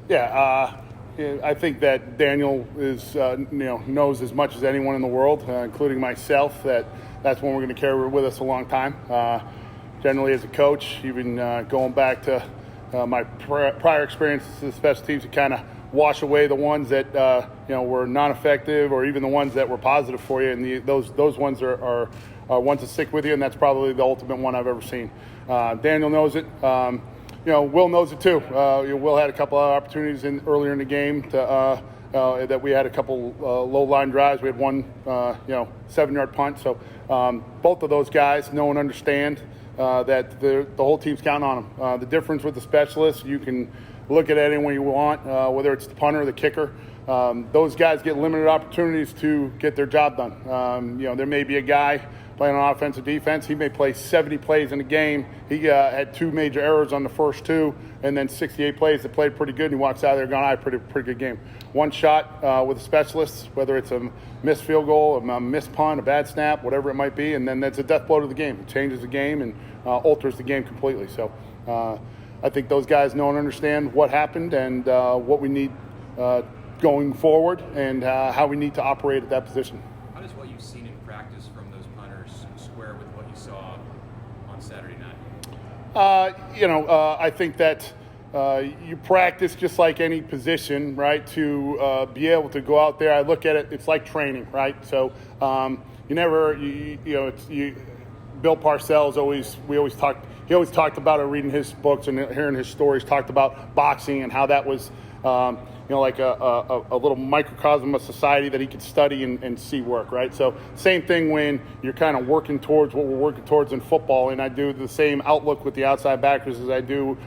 Yeah, I think that Daniel is, knows as much as anyone in the world, including myself, that's one we're going to carry with us a long time. Generally, as a coach, even going back to my prior experiences in special teams, to kind of wash away the ones that were non-effective, or even the ones that were positive for you, and those ones are ones that stick with you, and that's probably the ultimate one I've ever seen. Daniel knows it. Will knows it too. Will had a couple of opportunities earlier in the game that we had a couple low line drives. We had one 7-yard punt. So both of those guys know and understand that the whole team's counting on them. The difference with the specialists, you can look at it any way you want, whether it's the punter or the kicker. Those guys get limited opportunities to get their job done. There may be a guy playing on offense or defense. He may play 70 plays in a game. He had 2 major errors on the first 2, and then 68 plays that played pretty good. And he walks out of there going, "I had a pretty good game." One shot with the specialists, whether it's a missed field goal, a missed punt, a bad snap, whatever it might be, and then that's a death blow to the game. It changes the game and alters the game completely. So I think those guys know and understand what happened and what we need going forward, and how we need to operate at that position. How does what you've seen in practice from those punters square with what you saw on Saturday night? I think that you practice just like any position, right, to be able to go out there. I look at it, it's like training, right? So Bill Parcells he always talked about it, reading his books and hearing his stories, talked about boxing and how that was like a little microcosm of society that he could study and see work, right? So same thing when you're kind of working towards what we're working towards in football, and I do the same outlook with the outside backers as I do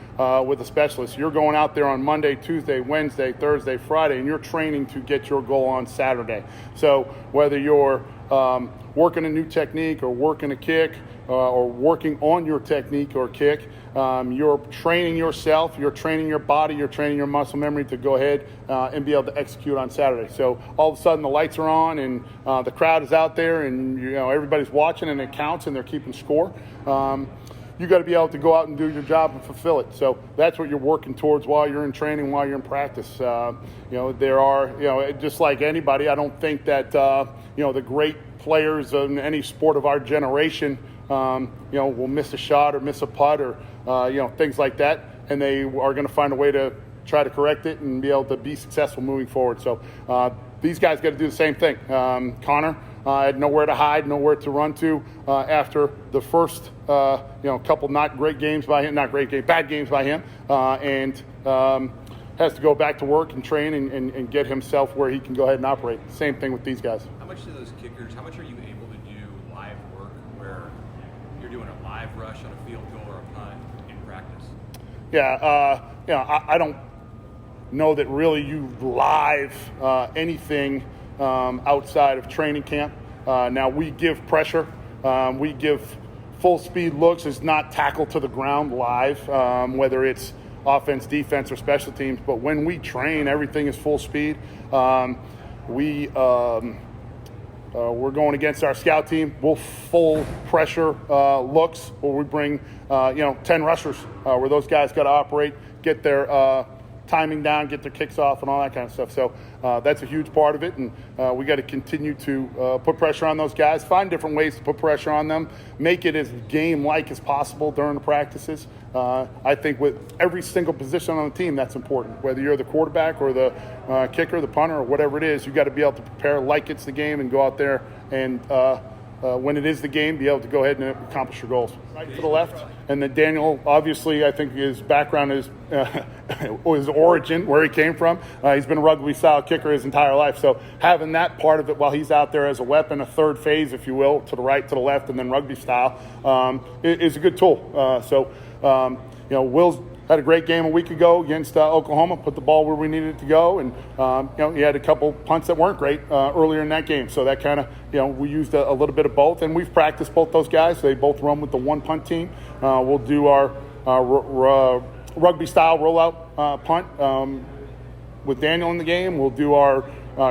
with the specialists. You're going out there on Monday, Tuesday, Wednesday, Thursday, Friday, and you're training to get your goal on Saturday. So whether you're working a new technique or working a kick or working on your technique or kick, you're training yourself, you're training your body, you're training your muscle memory to go ahead and be able to execute on Saturday. So all of a sudden the lights are on and the crowd is out there and everybody's watching and it counts and they're keeping score. You got to be able to go out and do your job and fulfill it. So that's what you're working towards while you're in training, while you're in practice. There are, just like anybody, I don't think that, the great players in any sport of our generation, will miss a shot or miss a putt or, things like that. And they are going to find a way to try to correct it and be able to be successful moving forward. So these guys got to do the same thing. Connor had nowhere to hide, nowhere to run to after the first, couple bad games by him, and has to go back to work and train and get himself where he can go ahead and operate. Same thing with these guys. How much are you able to do live work where you're doing a live rush on a field goal or a punt in practice? Yeah, I don't know that really you live anything outside of training camp. Now we give pressure, we give full speed looks. It's not tackle to the ground live, whether it's offense, defense, or special teams. But when we train, everything is full speed. We're going against our scout team. We'll full pressure looks where we bring 10 rushers where those guys got to operate, get their timing down, get their kicks off, and all that kind of stuff. So that's a huge part of it, and we got to continue to put pressure on those guys, find different ways to put pressure on them, make it as game-like as possible during the practices. I think with every single position on the team, that's important. Whether you're the quarterback or the kicker, the punter, or whatever it is, you got to be able to prepare like it's the game and go out there and when it is the game, be able to go ahead and accomplish your goals. Right to the left. And then Daniel, obviously, I think his background is his origin, where he came from. He's been a rugby-style kicker his entire life. So having that part of it while he's out there as a weapon, a third phase, if you will, to the right, to the left, and then rugby-style, is a good tool. Will's had a great game a week ago against Oklahoma, put the ball where we needed it to go, and he had a couple punts that weren't great earlier in that game. So that kind of, we used a little bit of both, and we've practiced both those guys. They both run with the one punt team. We'll do our rugby-style rollout punt with Daniel in the game. We'll do our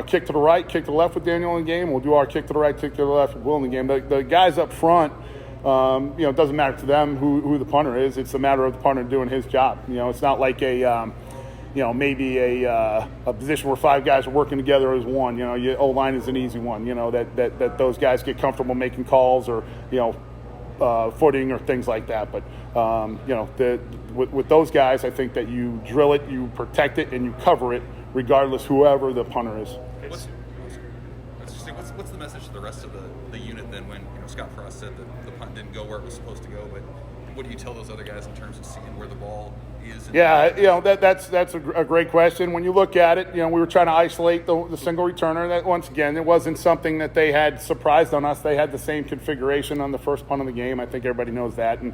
kick to the right, kick to the left with Daniel in the game. We'll do our kick to the right, kick to the left with Will in the game. The guys up front, it doesn't matter to them who the punter is. It's a matter of the punter doing his job. It's not like maybe a position where 5 guys are working together as one. Your O-line is an easy one. That those guys get comfortable making calls or footing or things like that. But with those guys, I think that you drill it, you protect it, and you cover it, regardless whoever the punter is. What's the message to the rest of the unit then when Scott Frost said that the punt didn't go where it was supposed to go, but what do you tell those other guys in terms of seeing where the ball is? Yeah, that's a great question. When you look at it, we were trying to isolate the single returner. That once again, it wasn't something that they had surprised on us. They had the same configuration on the first punt of the game. I think everybody knows that. And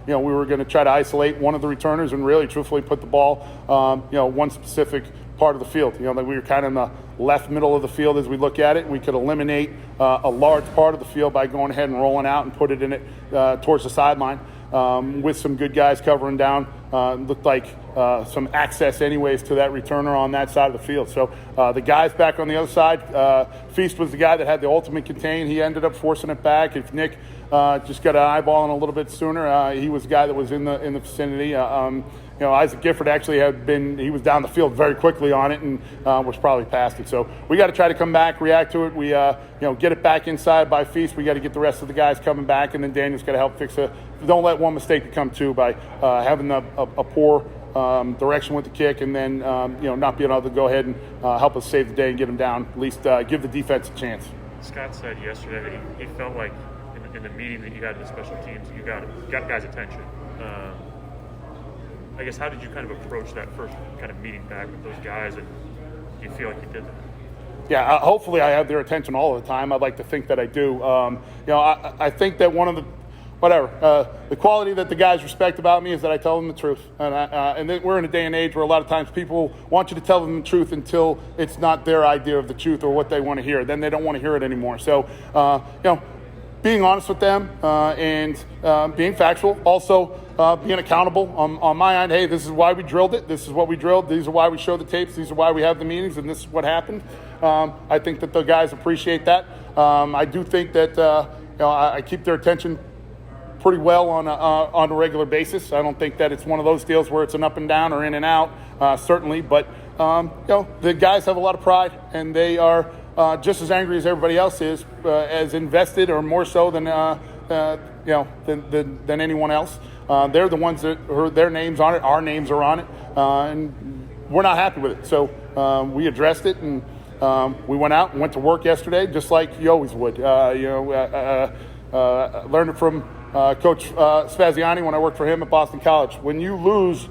we were going to try to isolate one of the returners and really, truthfully, put the ball, one specific part of the field. That we were kind of in the left middle of the field as we look at it. We could eliminate a large part of the field by going ahead and rolling out and put it in it towards the sideline with some good guys covering down. Looked like some access anyways to that returner on that side of the field. So the guys back on the other side, Feast was the guy that had the ultimate contain. He ended up forcing it back. If Nick just got an eyeball in a little bit sooner, he was the guy that was in the vicinity. Isaac Gifford actually he was down the field very quickly on it and was probably past it. So we got to try to come back, react to it. We, get it back inside by Feast. We got to get the rest of the guys coming back, and then Daniel's got to help fix it. Don't let one mistake become two by having a poor direction with the kick and then, not being able to go ahead and help us save the day and get them down, at least give the defense a chance. Scott said yesterday that he felt like in the meeting that you had with special teams, you got guys' attention. I guess, how did you kind of approach that first kind of meeting back with those guys, and do you feel like you did that? Yeah, hopefully I have their attention all the time. I'd like to think that I do. I think that one of the quality that the guys respect about me is that I tell them the truth. And we're in a day and age where a lot of times people want you to tell them the truth until it's not their idea of the truth or what they want to hear. Then they don't want to hear it anymore. So, being honest with them and being factual. Also, being accountable on my end. Hey, this is why we drilled it. This is what we drilled. These are why we show the tapes. These are why we have the meetings, and this is what happened. I think that the guys appreciate that. I do think that I keep their attention pretty well on a regular basis. I don't think that it's one of those deals where it's an up and down or in and out, certainly. But the guys have a lot of pride, and they are just as angry as everybody else is, as invested or more so than anyone else. They're the ones that their names on it. Our names are on it, and we're not happy with it. So we addressed it, and we went out and went to work yesterday, just like you always would. Learned it from Coach Spaziani when I worked for him at Boston College. When you lose,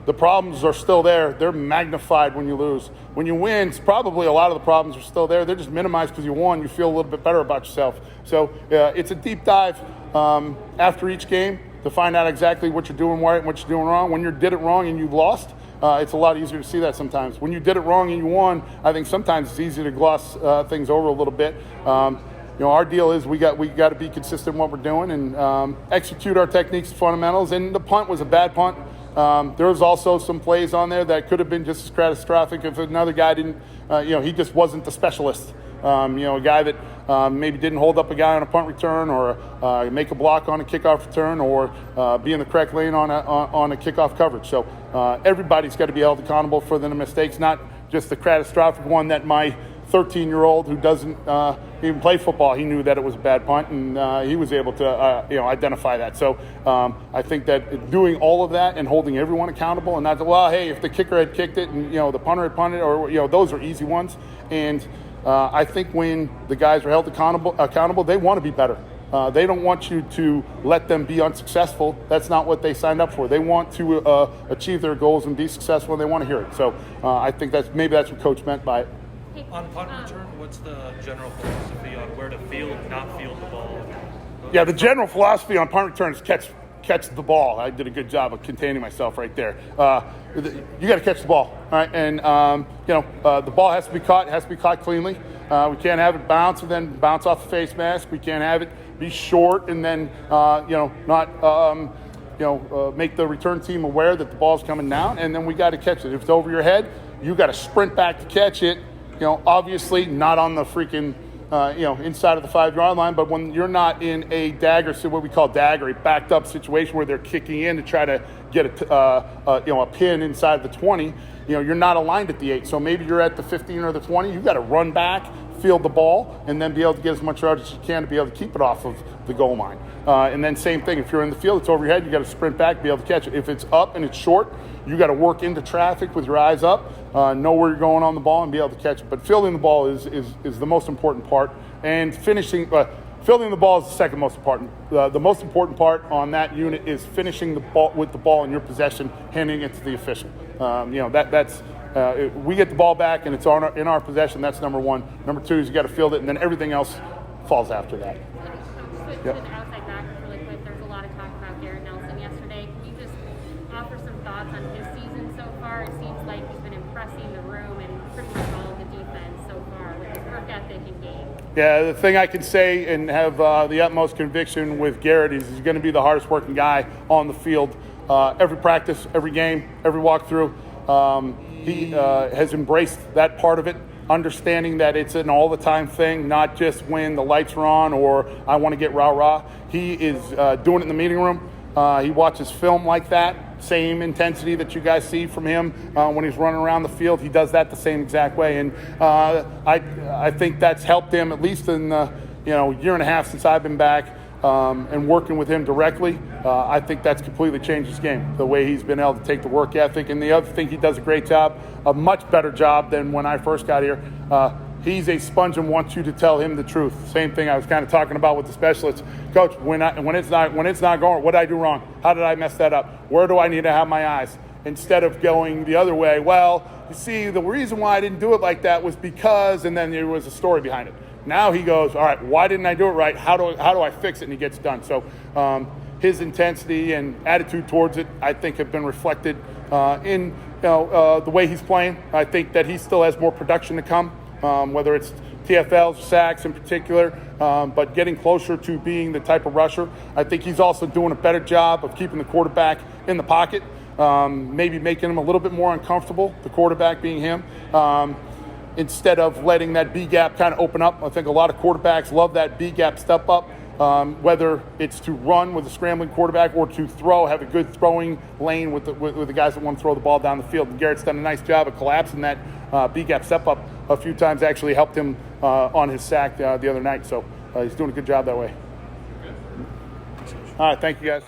the problems are still there. They're magnified when you lose. When you win, probably a lot of the problems are still there. They're just minimized because you won. You feel a little bit better about yourself. So it's a deep dive after each game to find out exactly what you're doing right and what you're doing wrong. When you did it wrong and you lost, it's a lot easier to see that sometimes. When you did it wrong and you won, I think sometimes it's easy to gloss things over a little bit. Our deal is we got to be consistent in what we're doing and execute our techniques and fundamentals. And the punt was a bad punt. There was also some plays on there that could have been just as catastrophic if another guy didn't, he just wasn't the specialist. A guy that maybe didn't hold up a guy on a punt return or make a block on a kickoff return or be in the correct lane on a kickoff coverage. So everybody's got to be held accountable for the mistakes, not just the catastrophic one that my 13-year-old who doesn't even play football, he knew that it was a bad punt, and he was able to identify that. So I think that doing all of that and holding everyone accountable, and not hey, if the kicker had kicked it and the punter had punted, or those are easy ones. And I think when the guys are held accountable, they want to be better. They don't want you to let them be unsuccessful. That's not what they signed up for. They want to achieve their goals and be successful, and they want to hear it. So I think that's what Coach meant by it. On punt return, what's the general philosophy on where to field, not field the ball? Yeah, the general philosophy on punt return is catch the ball. I did a good job of containing myself right there. You got to catch the ball, all right? And the ball has to be caught. It has to be caught cleanly. We can't have it bounce and then bounce off the face mask. We can't have it be short and then not make the return team aware that the ball's coming down. And then we got to catch it. If it's over your head, you got to sprint back to catch it. Obviously not on the freaking, inside of the 5-yard line, but when you're not in a dagger, so what we call dagger, a backed up situation where they're kicking in to try to get a pin inside the 20, you're not aligned at the 8. So maybe you're at the 15 or the 20. You've got to run back, field the ball, and then be able to get as much yardage as you can to be able to keep it off of the goal line. And then same thing, if you're in the field, it's over your head, you got to sprint back, be able to catch it. If it's up and it's short, you got to work into traffic with your eyes up, know where you're going on the ball, and be able to catch it. But fielding the ball is the most important part, and fielding the ball is the second most important. The most important part on that unit is finishing the ball with the ball in your possession, handing it to the official. We get the ball back and it's in our possession. That's number one. Number two is you got to field it, and then everything else falls after that. Switch to the outside backers really quick. There's a lot of talk about Garrett Nelson yesterday. Can you just offer some thoughts on his season so far? It seems like he's been impressing the room and pretty much all of the defense so far with his work ethic and game. Yeah, the thing I can say and have the utmost conviction with Garrett is he's going to be the hardest working guy on the field. Every practice, every game, every walkthrough. He has embraced that part of it, understanding that it's an all-the-time thing, not just when the lights are on or I want to get rah-rah. He is doing it in the meeting room. He watches film like that, same intensity that you guys see from him when he's running around the field. He does that the same exact way, and I think that's helped him at least in the year and a half since I've been back. And working with him directly, I think that's completely changed his game, the way he's been able to take the work ethic. And the other thing, he does a great job, a much better job than when I first got here. He's a sponge and wants you to tell him the truth. Same thing I was kind of talking about with the specialists. Coach, when it's not going, what did I do wrong? How did I mess that up? Where do I need to have my eyes? Instead of going the other way, well, you see, the reason why I didn't do it like that was because, and then there was a story behind it. Now he goes, all right, why didn't I do it right? How do I fix it? And he gets done. So his intensity and attitude towards it, I think, have been reflected in the way he's playing. I think that he still has more production to come, whether it's TFLs, sacks in particular, but getting closer to being the type of rusher. I think he's also doing a better job of keeping the quarterback in the pocket, maybe making him a little bit more uncomfortable, the quarterback being him. Instead of letting that B gap kind of open up. I think a lot of quarterbacks love that B gap step up, whether it's to run with a scrambling quarterback or to throw, have a good throwing lane with the guys that want to throw the ball down the field. And Garrett's done a nice job of collapsing that B gap step up a few times, actually helped him on his sack the other night. So he's doing a good job that way. All right, thank you guys.